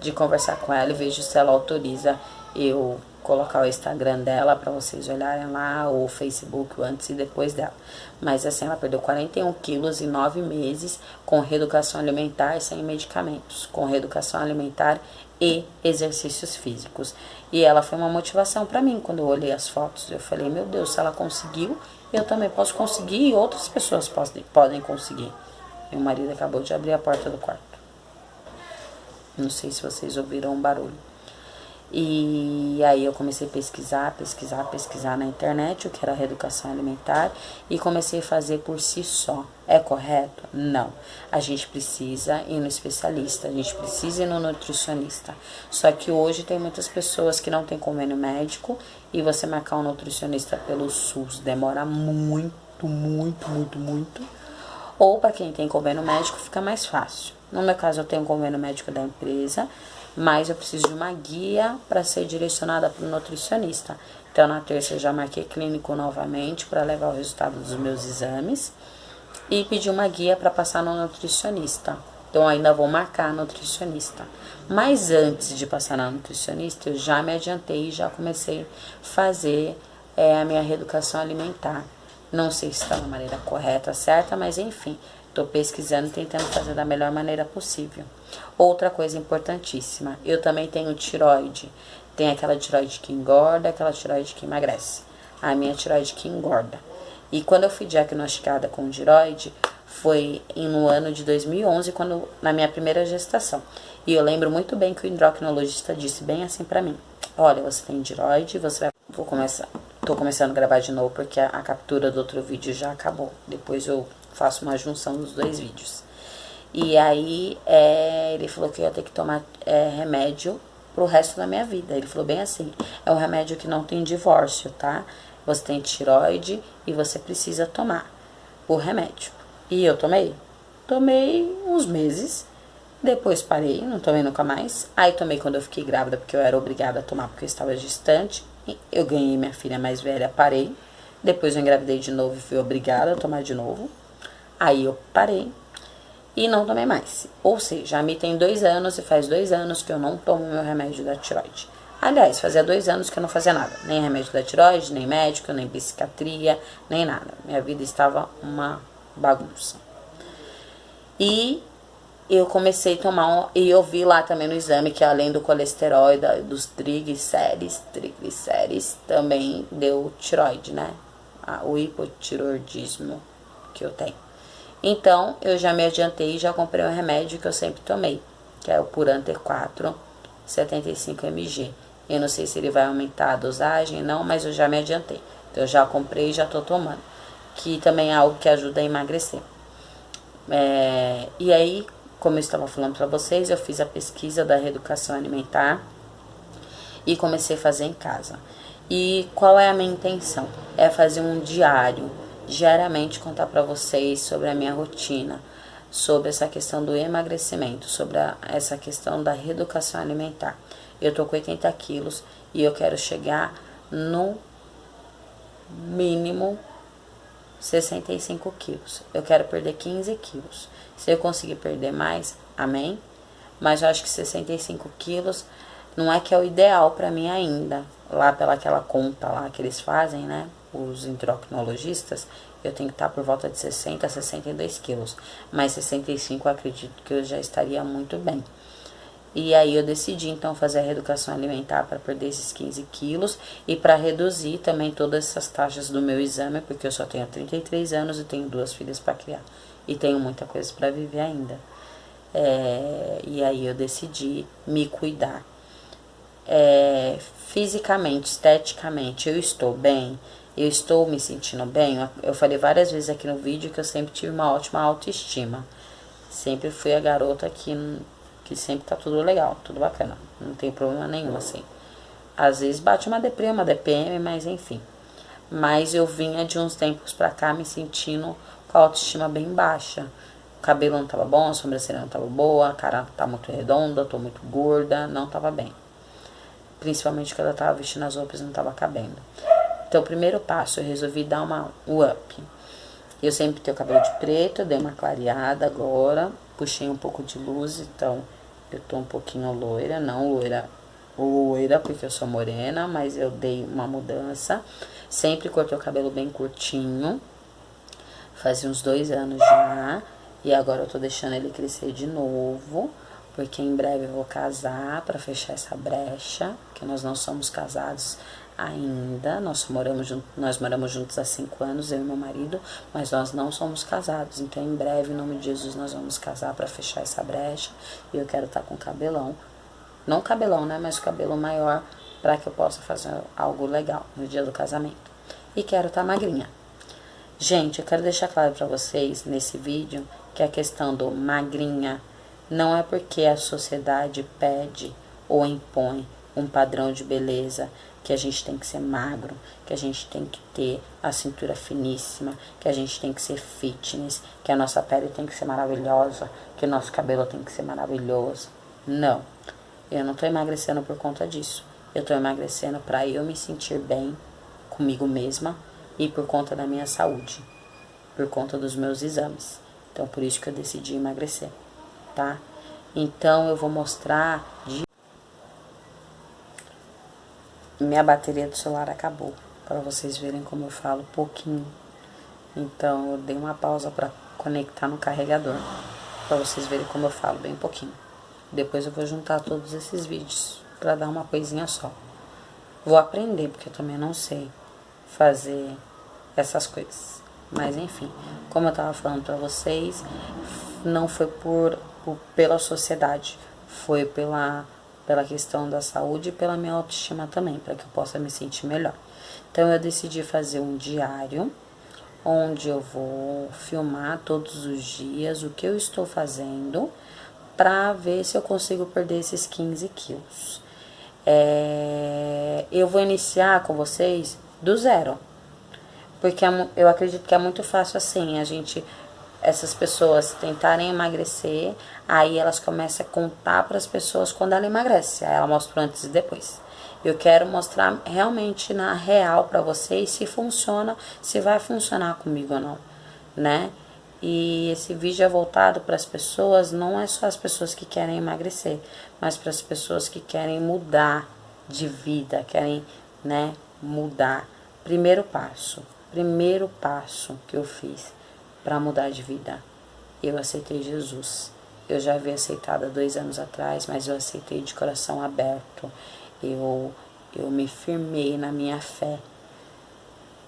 de conversar com ela e vejo se ela autoriza eu colocar o Instagram dela para vocês olharem lá, ou o Facebook, o antes e depois dela. Mas assim, ela perdeu 41 quilos em 9 meses com reeducação alimentar sem medicamentos, com reeducação alimentar e exercícios físicos. E ela foi uma motivação para mim quando eu olhei as fotos. Eu falei, meu Deus, se ela conseguiu, eu também posso conseguir e outras pessoas podem conseguir. Meu marido acabou de abrir a porta do quarto. Não sei se vocês ouviram um barulho. E aí eu comecei a pesquisar na internet o que era reeducação alimentar e comecei a fazer por si só. É correto? Não. A gente precisa ir no especialista, a gente precisa ir no nutricionista. Só que hoje tem muitas pessoas que não têm convênio médico e você marcar um nutricionista pelo SUS demora muito. Ou para quem tem convênio médico fica mais fácil. No meu caso eu tenho convênio médico da empresa, mas eu preciso de uma guia para ser direcionada para o nutricionista. Então na terça eu já marquei clínico novamente para levar o resultado dos meus exames e pedi uma guia para passar no nutricionista. Então ainda vou marcar nutricionista. Mas antes de passar na nutricionista, eu já me adiantei e já comecei a fazer a minha reeducação alimentar. Não sei se está da maneira correta, certa, mas enfim, estou pesquisando e tentando fazer da melhor maneira possível. Outra coisa importantíssima, eu também tenho tireoide. Tem aquela tireoide que engorda, aquela tireoide que emagrece. A minha tireoide que engorda. E quando eu fui diagnosticada com tireoide, foi no ano de 2011, na minha primeira gestação. E eu lembro muito bem que o endocrinologista disse bem assim pra mim: olha, você tem tireoide, você vai... Tô começando a gravar de novo porque a captura do outro vídeo já acabou. Depois eu faço uma junção dos dois vídeos. E aí ele falou que eu ia ter que tomar remédio pro resto da minha vida. Ele falou bem assim: é um remédio que não tem divórcio, tá? Você tem tireoide e você precisa tomar o remédio. E eu tomei uns meses. Depois parei, não tomei nunca mais. Aí tomei quando eu fiquei grávida, porque eu era obrigada a tomar, porque eu estava gestante. Eu ganhei minha filha mais velha, parei. Depois eu engravidei de novo e fui obrigada a tomar de novo. Aí eu parei e não tomei mais. Ou seja, a Mi tem 2 anos e faz 2 anos que eu não tomo meu remédio da tireoide. Aliás, fazia 2 anos que eu não fazia nada. Nem remédio da tireoide, nem médico, nem psiquiatria, nem nada. Minha vida estava uma bagunça. E eu comecei a tomar, e eu vi lá também no exame que além do colesterol e dos triglicérides, também deu tireoide, né? O hipotireoidismo que eu tenho. Então, eu já me adiantei e já comprei um remédio que eu sempre tomei, que é o Puranter 4, 75 mg. Eu não sei se ele vai aumentar a dosagem, não, mas eu já me adiantei. Então, eu já comprei e já tô tomando, que também é algo que ajuda a emagrecer. E aí, como eu estava falando para vocês, eu fiz a pesquisa da reeducação alimentar e comecei a fazer em casa. E qual é a minha intenção? É fazer um diário, diariamente contar para vocês sobre a minha rotina, sobre essa questão do emagrecimento, sobre essa questão da reeducação alimentar. Eu tô com 80 quilos e eu quero chegar no mínimo 65 quilos. Eu quero perder 15 quilos. Se eu conseguir perder mais, amém? Mas eu acho que 65 quilos não é que é o ideal pra mim ainda. Lá pelaquela conta lá que eles fazem, né? Os endocrinologistas, eu tenho que estar por volta de 60 a 62 quilos. Mas 65 eu acredito que eu já estaria muito bem. E aí eu decidi então fazer a reeducação alimentar para perder esses 15 quilos e para reduzir também todas essas taxas do meu exame, porque eu só tenho 33 anos e tenho 2 filhas para criar. E tenho muita coisa para viver ainda. E aí eu decidi me cuidar. Fisicamente, esteticamente, eu estou bem, eu estou me sentindo bem. Eu falei várias vezes aqui no vídeo que eu sempre tive uma ótima autoestima. Sempre fui a garota que sempre tá tudo legal, tudo bacana, não tem problema nenhum, assim. Às vezes bate uma deprê, uma DPM, mas enfim. Mas eu vinha de uns tempos pra cá me sentindo com a autoestima bem baixa. O cabelo não tava bom, a sobrancelha não tava boa, a cara tá muito redonda, tô muito gorda, não tava bem. Principalmente quando eu tava vestindo as roupas, não tava cabendo. Então, o primeiro passo, eu resolvi dar um up. Eu sempre tenho cabelo de preto, eu dei uma clareada agora, puxei um pouco de luz, então eu tô um pouquinho loira, não loira porque eu sou morena, mas eu dei uma mudança. Sempre cortei o cabelo bem curtinho, fazia uns 2 anos já, e agora eu tô deixando ele crescer de novo, porque em breve eu vou casar para fechar essa brecha, que nós não somos casados ainda, nós moramos juntos há 5 anos, eu e meu marido, mas nós não somos casados, então em breve, em nome de Jesus, nós vamos casar para fechar essa brecha, e eu quero estar com cabelão, não cabelão, né, mas cabelo maior, para que eu possa fazer algo legal no dia do casamento, e quero estar magrinha. Gente, eu quero deixar claro para vocês nesse vídeo que a questão do magrinha não é porque a sociedade pede ou impõe um padrão de beleza que a gente tem que ser magro, que a gente tem que ter a cintura finíssima, que a gente tem que ser fitness, que a nossa pele tem que ser maravilhosa, que o nosso cabelo tem que ser maravilhoso. Não, eu não tô emagrecendo por conta disso. Eu tô emagrecendo para eu me sentir bem comigo mesma e por conta da minha saúde, por conta dos meus exames. Então, por isso que eu decidi emagrecer, tá? Então, eu vou mostrar minha bateria do celular acabou, para vocês verem como eu falo pouquinho. Então, eu dei uma pausa para conectar no carregador, para vocês verem como eu falo bem pouquinho. Depois eu vou juntar todos esses vídeos para dar uma coisinha só. Vou aprender, porque eu também não sei fazer essas coisas. Mas enfim, como eu tava falando pra vocês, não foi pela sociedade, foi pela questão da saúde e pela minha autoestima também, para que eu possa me sentir melhor. Então eu decidi fazer um diário, onde eu vou filmar todos os dias o que eu estou fazendo, pra ver se eu consigo perder esses 15 quilos. Eu vou iniciar com vocês do zero. Porque eu acredito que é muito fácil assim, essas pessoas tentarem emagrecer, aí elas começam a contar para as pessoas quando ela emagrece, aí ela mostra antes e depois. Eu quero mostrar realmente na real para vocês se funciona, se vai funcionar comigo ou não, né? E esse vídeo é voltado para as pessoas, não é só as pessoas que querem emagrecer, mas para as pessoas que querem mudar de vida, querem, né, mudar. Primeiro passo que eu fiz para mudar de vida, eu aceitei Jesus. Eu já havia aceitado há 2 anos atrás, mas eu aceitei de coração aberto. Eu me firmei na minha fé,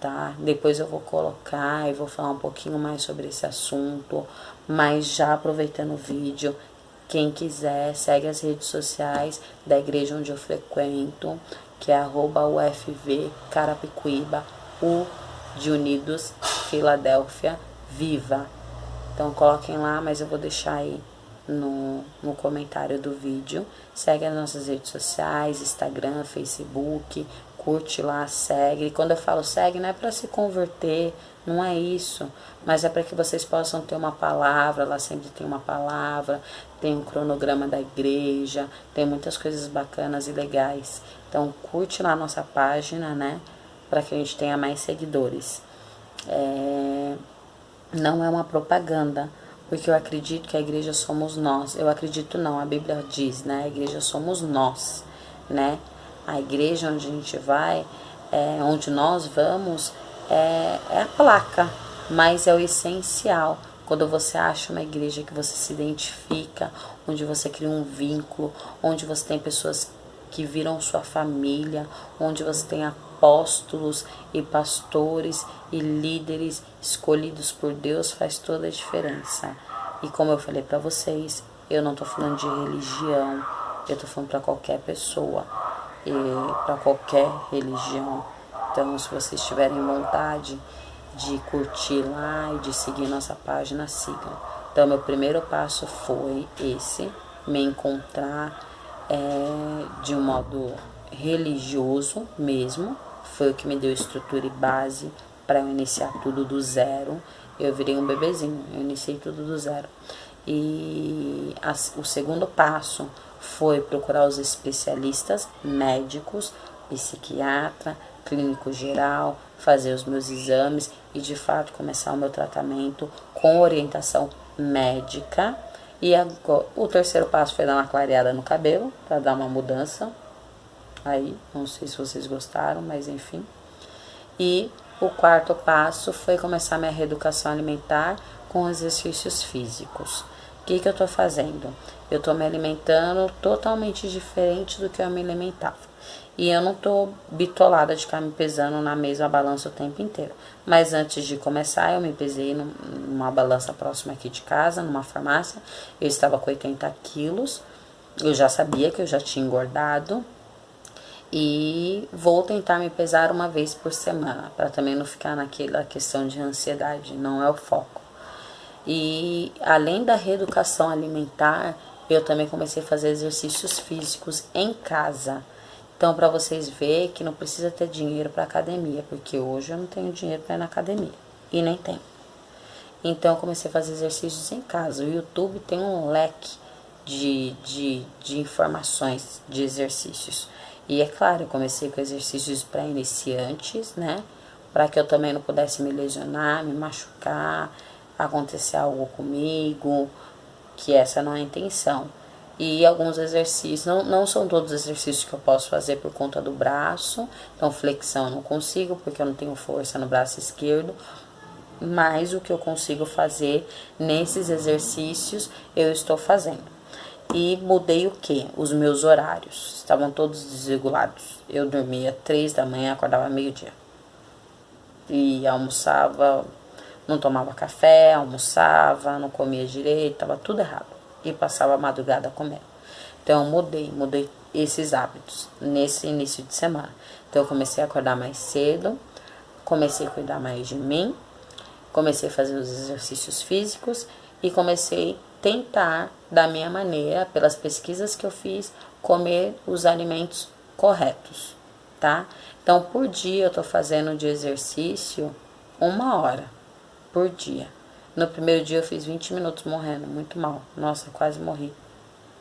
tá? Depois eu vou colocar e vou falar um pouquinho mais sobre esse assunto, mas já aproveitando o vídeo, quem quiser, segue as redes sociais da igreja onde eu frequento, que é @UFV Carapicuíba, U de Unidos, Filadélfia, Viva. Então coloquem lá, mas eu vou deixar aí no comentário do vídeo. Segue as nossas redes sociais, Instagram, Facebook, curte lá, segue. E quando eu falo segue, não é para se converter, não é isso, mas é para que vocês possam ter uma palavra, lá sempre tem uma palavra, tem um cronograma da igreja, tem muitas coisas bacanas e legais. Então curte lá a nossa página, né, para que a gente tenha mais seguidores. Não é uma propaganda, porque eu acredito que a igreja somos nós. Eu acredito não, a Bíblia diz, né, a igreja somos nós, né. A igreja onde a gente vai, onde nós vamos, é a placa, mas é o essencial. Quando você acha uma igreja que você se identifica, onde você cria um vínculo, onde você tem pessoas que viram sua família, onde você tem apóstolos e pastores e líderes escolhidos por Deus, faz toda a diferença. E como eu falei para vocês, eu não tô falando de religião, eu tô falando para qualquer pessoa e para qualquer religião. Então, se vocês tiverem vontade de curtir lá e de seguir nossa página, sigam. Então, meu primeiro passo foi esse, me encontrar de um modo religioso mesmo. Foi o que me deu estrutura e base para eu iniciar tudo do zero. eu virei um bebezinho, eu iniciei tudo do zero. E o segundo passo foi procurar os especialistas, médicos, psiquiatra, clínico geral, fazer os meus exames e de fato começar o meu tratamento com orientação médica. E agora, o terceiro passo foi dar uma clareada no cabelo, para dar uma mudança. Aí, não sei se vocês gostaram, mas enfim. E o quarto passo foi começar minha reeducação alimentar com exercícios físicos. O que eu tô fazendo? Eu tô me alimentando totalmente diferente do que eu me alimentava. E eu não tô bitolada de ficar me pesando na mesma balança o tempo inteiro. Mas antes de começar, eu me pesei numa balança próxima aqui de casa, numa farmácia. Eu estava com 80 quilos. Eu já sabia que eu já tinha engordado. E vou tentar me pesar uma vez por semana, para também não ficar naquela questão de ansiedade, não é o foco. E além da reeducação alimentar, eu também comecei a fazer exercícios físicos em casa. Então, para vocês verem que não precisa ter dinheiro para academia, porque hoje eu não tenho dinheiro para ir na academia, e nem tenho. Então, eu comecei a fazer exercícios em casa. O YouTube tem um leque de informações de exercícios. E é claro, eu comecei com exercícios para iniciantes, né? Para que eu também não pudesse me lesionar, me machucar, acontecer algo comigo, que essa não é a intenção. E alguns exercícios, não são todos os exercícios que eu posso fazer por conta do braço. Então, flexão eu não consigo, porque eu não tenho força no braço esquerdo. Mas o que eu consigo fazer nesses exercícios, eu estou fazendo. E mudei o que? Os meus horários. Estavam todos desregulados. Eu dormia 3 da manhã, acordava meio-dia. E almoçava, não tomava café, almoçava, não comia direito, tava tudo errado. E passava a madrugada comendo. Então eu mudei esses hábitos nesse início de semana. Então eu comecei a acordar mais cedo, comecei a cuidar mais de mim, comecei a fazer os exercícios físicos e comecei a tentar, da minha maneira, pelas pesquisas que eu fiz, comer os alimentos corretos, tá? Então, por dia eu tô fazendo de exercício 1 hora por dia. No primeiro dia eu fiz 20 minutos morrendo, muito mal. Nossa, quase morri.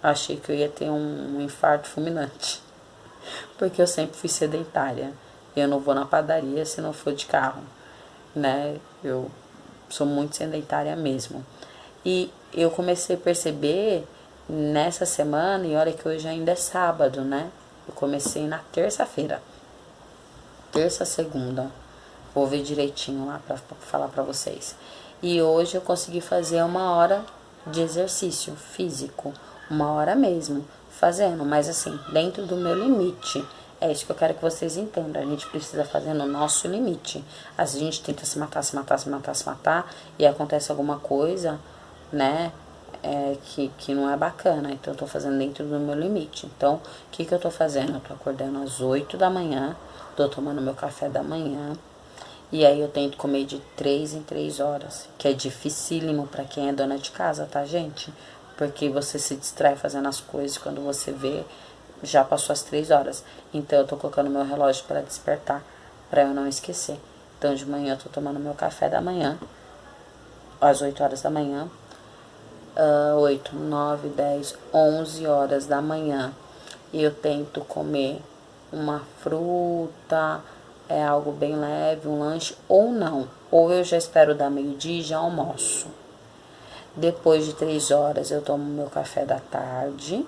Achei que eu ia ter um infarto fulminante. Porque eu sempre fui sedentária. Eu não vou na padaria se não for de carro, né? Eu sou muito sedentária mesmo. E eu comecei a perceber nessa semana, e olha que hoje ainda é sábado, né? Eu comecei na terça-feira. Terça, segunda. Vou ver direitinho lá pra falar pra vocês. E hoje eu consegui fazer 1 hora de exercício físico. 1 hora mesmo, fazendo. Mas assim, dentro do meu limite. É isso que eu quero que vocês entendam. A gente precisa fazer no nosso limite. Às vezes a gente tenta se matar. E acontece alguma coisa, né? Que não é bacana. Então eu tô fazendo dentro do meu limite. Então, o que eu tô fazendo? Eu tô acordando às 8 da manhã. Tô tomando meu café da manhã. E aí eu tento comer de 3 em 3 horas, que é dificílimo pra quem é dona de casa, tá, gente? Porque você se distrai fazendo as coisas, quando você vê, já passou as 3 horas. Então eu tô colocando meu relógio para despertar, pra eu não esquecer. Então de manhã eu tô tomando meu café da manhã, às 8 horas da manhã. 8, 9, 10, 11 horas da manhã. E eu tento comer uma fruta, algo bem leve, um lanche, ou não. Ou eu já espero dar meio-dia e já almoço. Depois de 3 horas eu tomo meu café da tarde.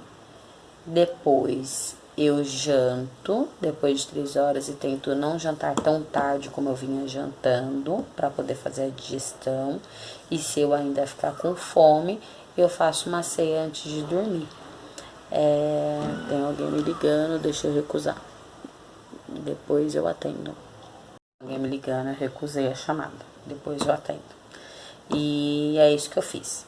Depois eu janto, depois de 3 horas, e tento não jantar tão tarde como eu vinha jantando, para poder fazer a digestão. E se eu ainda ficar com fome, eu faço uma ceia antes de dormir. Tem alguém me ligando, deixa eu recusar. Depois eu atendo. Alguém me ligando, eu recusei a chamada. Depois eu atendo. E é isso que eu fiz.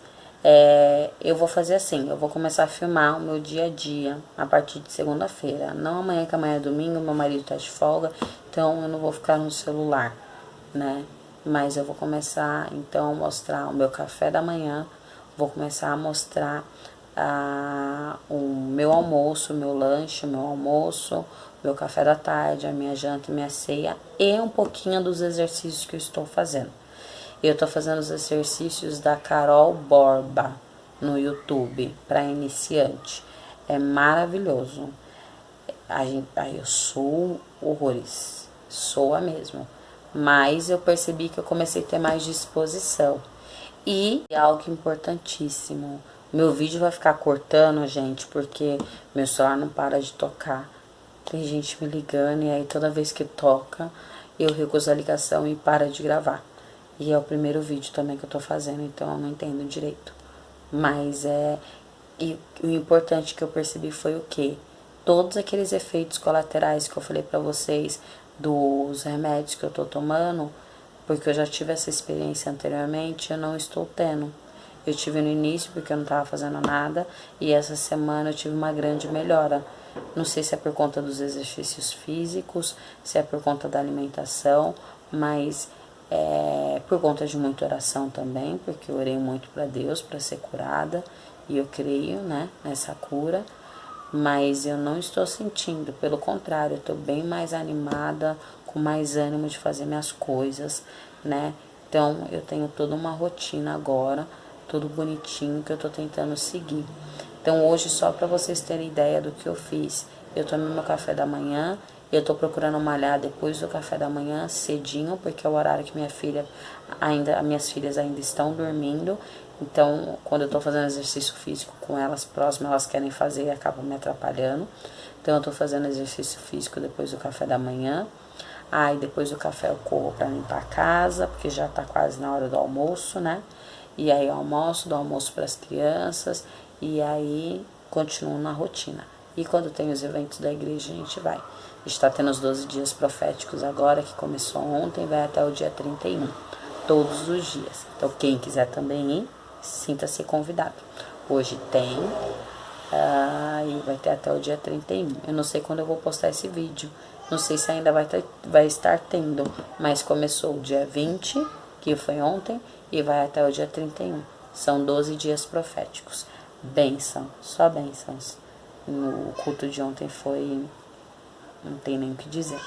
Eu vou fazer assim, eu vou começar a filmar o meu dia a dia a partir de segunda-feira. Não amanhã, que amanhã é domingo, meu marido tá de folga, então eu não vou ficar no celular, né? Mas eu vou começar, então, a mostrar o meu café da manhã, vou começar a mostrar o meu almoço, o meu lanche, o meu almoço, meu café da tarde, a minha janta e minha ceia, e um pouquinho dos exercícios que eu estou fazendo. Eu tô fazendo os exercícios da Carol Borba no YouTube para iniciante. É maravilhoso. Aí eu sou horrores, sou a mesma. Mas eu percebi que eu comecei a ter mais disposição. E algo importantíssimo, meu vídeo vai ficar cortando, gente, porque meu celular não para de tocar. Tem gente me ligando e aí toda vez que toca, eu recuso a ligação e para de gravar. E é o primeiro vídeo também que eu tô fazendo, então eu não entendo direito. Mas e o importante que eu percebi foi o quê? Todos aqueles efeitos colaterais que eu falei pra vocês dos remédios que eu tô tomando, porque eu já tive essa experiência anteriormente, eu não estou tendo. Eu tive no início porque eu não tava fazendo nada e essa semana eu tive uma grande melhora. Não sei se é por conta dos exercícios físicos, se é por conta da alimentação, mas por conta de muita oração também, porque eu orei muito para Deus para ser curada e eu creio, né, nessa cura. Mas eu não estou sentindo, pelo contrário, eu estou bem mais animada, com mais ânimo de fazer minhas coisas, né? Então eu tenho toda uma rotina agora, tudo bonitinho que eu tô tentando seguir. Então hoje, só para vocês terem ideia do que eu fiz, eu tomei meu café da manhã, eu tô procurando malhar depois do café da manhã, cedinho, porque é o horário que minhas filhas ainda estão dormindo. Então, quando eu tô fazendo exercício físico com elas próximas, elas querem fazer e acabam me atrapalhando. Então, eu tô fazendo exercício físico depois do café da manhã. Aí, depois do café, eu corro pra limpar a casa, porque já tá quase na hora do almoço, né? E aí, eu almoço, dou almoço pras crianças, e aí, continuo na rotina. E quando tem os eventos da igreja, a gente vai. Está tendo os 12 dias proféticos agora, que começou ontem, vai até o dia 31, todos os dias. Então, quem quiser também ir, sinta-se convidado. Hoje tem, e vai ter até o dia 31. Eu não sei quando eu vou postar esse vídeo, não sei se ainda vai estar tendo, mas começou o dia 20, que foi ontem, e vai até o dia 31. São 12 dias proféticos. Bênção, só bênçãos. No culto de ontem não tem nem o que dizer.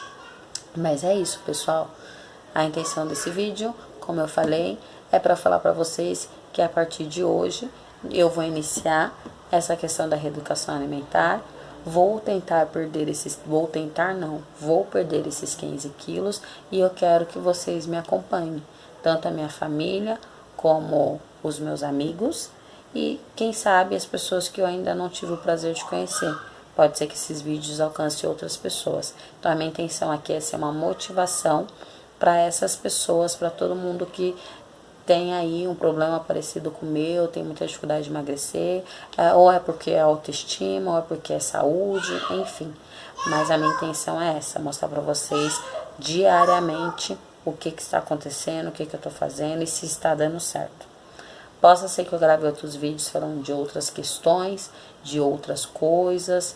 Mas é isso, pessoal. A intenção desse vídeo, como eu falei, é para falar para vocês que a partir de hoje eu vou iniciar essa questão da reeducação alimentar. Vou perder esses 15 quilos e eu quero que vocês me acompanhem, tanto a minha família como os meus amigos e quem sabe as pessoas que eu ainda não tive o prazer de conhecer. Pode ser que esses vídeos alcancem outras pessoas. Então a minha intenção aqui é ser uma motivação para essas pessoas, para todo mundo que tem aí um problema parecido com o meu, tem muita dificuldade de emagrecer, ou é porque é autoestima, ou é porque é saúde, enfim. Mas a minha intenção é essa, mostrar para vocês diariamente o que está acontecendo, o que eu estou fazendo e se está dando certo. Possa ser que eu grave outros vídeos falando de outras questões, de outras coisas,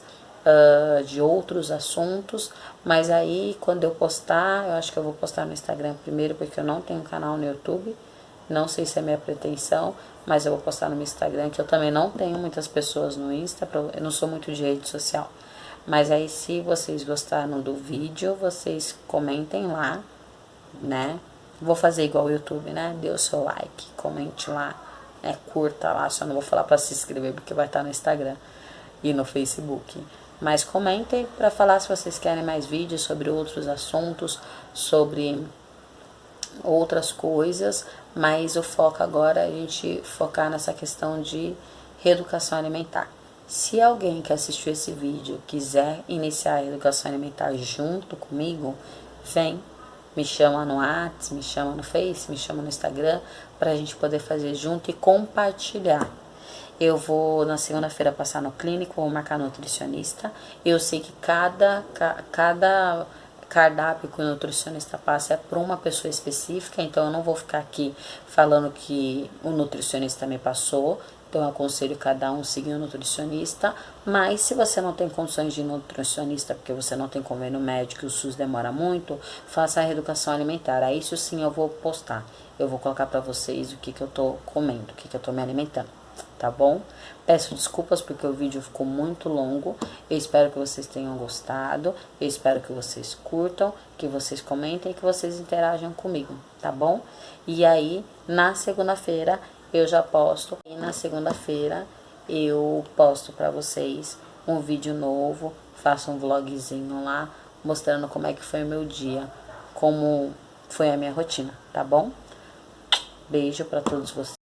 de outros assuntos, mas aí quando eu postar, eu acho que eu vou postar no Instagram primeiro, porque eu não tenho canal no YouTube, não sei se é minha pretensão, mas eu vou postar no meu Instagram, que eu também não tenho muitas pessoas no Insta, eu não sou muito de rede social. Mas aí se vocês gostaram do vídeo, vocês comentem lá, né? Vou fazer igual o YouTube, né? Dê o seu like, comente lá, curta lá, só não vou falar para se inscrever porque vai estar no Instagram e no Facebook. Mas comentem para falar se vocês querem mais vídeos sobre outros assuntos, sobre outras coisas, mas o foco agora é a gente focar nessa questão de reeducação alimentar. Se alguém que assistiu esse vídeo quiser iniciar a educação alimentar junto comigo, vem, me chama no WhatsApp, me chama no Face, me chama no Instagram, para a gente poder fazer junto e compartilhar. Eu vou na segunda-feira passar no clínico, vou marcar nutricionista. Eu sei que cada cardápio que o nutricionista passa é para uma pessoa específica, então eu não vou ficar aqui falando que o nutricionista me passou. Então eu aconselho cada um seguir o nutricionista, mas se você não tem condições de ir no nutricionista, porque você não tem convênio médico e o SUS demora muito, faça a reeducação alimentar. Aí isso sim eu vou postar. Eu vou colocar para vocês o que eu tô comendo, o que eu tô me alimentando, tá bom? Peço desculpas porque o vídeo ficou muito longo. Eu espero que vocês tenham gostado. Eu espero que vocês curtam, que vocês comentem, que vocês interajam comigo, tá bom? E aí, na segunda-feira, eu já posto. E na segunda-feira, eu posto pra vocês um vídeo novo. Faço um vlogzinho lá, mostrando como é que foi o meu dia, como foi a minha rotina, tá bom? Beijo pra todos vocês.